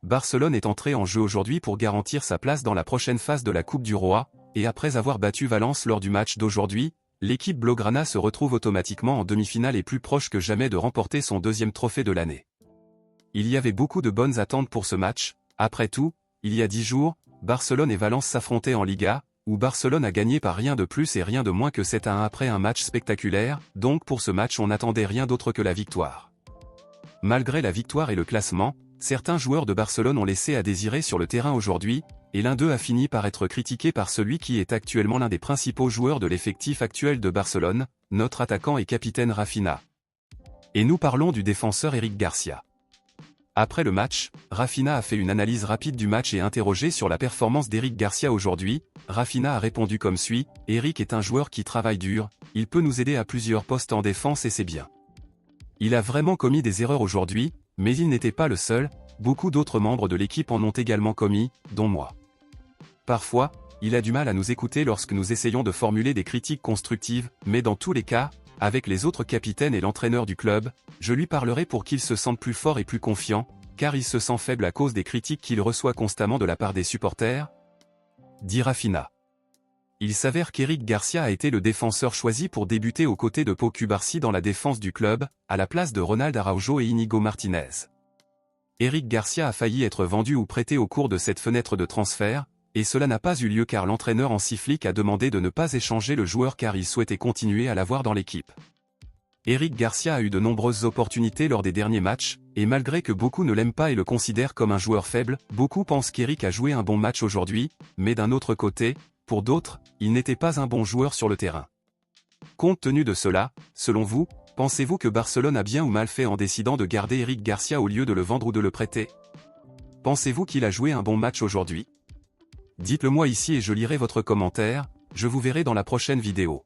Barcelone est entré en jeu aujourd'hui pour garantir sa place dans la prochaine phase de la Coupe du Roi, et après avoir battu Valence lors du match d'aujourd'hui, l'équipe blaugrana se retrouve automatiquement en demi-finale et plus proche que jamais de remporter son deuxième trophée de l'année. Il y avait beaucoup de bonnes attentes pour ce match. Après tout, il y a 10 jours, Barcelone et Valence s'affrontaient en Liga, où Barcelone a gagné par rien de plus et rien de moins que 7-1 après un match spectaculaire, donc pour ce match on n'attendait rien d'autre que la victoire. Malgré la victoire et le classement, certains joueurs de Barcelone ont laissé à désirer sur le terrain aujourd'hui, et l'un d'eux a fini par être critiqué par celui qui est actuellement l'un des principaux joueurs de l'effectif actuel de Barcelone, notre attaquant et capitaine Rafinha. Et nous parlons du défenseur Eric Garcia. Après le match, Rafinha a fait une analyse rapide du match et interrogé sur la performance d'Eric Garcia aujourd'hui. Rafinha a répondu comme suit: « Eric est un joueur qui travaille dur, il peut nous aider à plusieurs postes en défense et c'est bien. Il a vraiment commis des erreurs aujourd'hui, mais il n'était pas le seul, beaucoup d'autres membres de l'équipe en ont également commis, dont moi. Parfois, il a du mal à nous écouter lorsque nous essayons de formuler des critiques constructives, mais dans tous les cas, avec les autres capitaines et l'entraîneur du club, je lui parlerai pour qu'il se sente plus fort et plus confiant, car il se sent faible à cause des critiques qu'il reçoit constamment de la part des supporters », dit Rafinha. Il s'avère qu'Eric Garcia a été le défenseur choisi pour débuter aux côtés de Pau Cubarsí dans la défense du club, à la place de Ronald Araujo et Inigo Martinez. Eric Garcia a failli être vendu ou prêté au cours de cette fenêtre de transfert, et cela n'a pas eu lieu car l'entraîneur Hansi a demandé de ne pas échanger le joueur car il souhaitait continuer à l'avoir dans l'équipe. Eric Garcia a eu de nombreuses opportunités lors des derniers matchs, et malgré que beaucoup ne l'aiment pas et le considèrent comme un joueur faible, beaucoup pensent qu'Eric a joué un bon match aujourd'hui, mais d'un autre côté, pour d'autres, il n'était pas un bon joueur sur le terrain. Compte tenu de cela, selon vous, pensez-vous que Barcelone a bien ou mal fait en décidant de garder Eric Garcia au lieu de le vendre ou de le prêter? Pensez-vous qu'il a joué un bon match aujourd'hui? Dites-le moi ici et je lirai votre commentaire, je vous verrai dans la prochaine vidéo.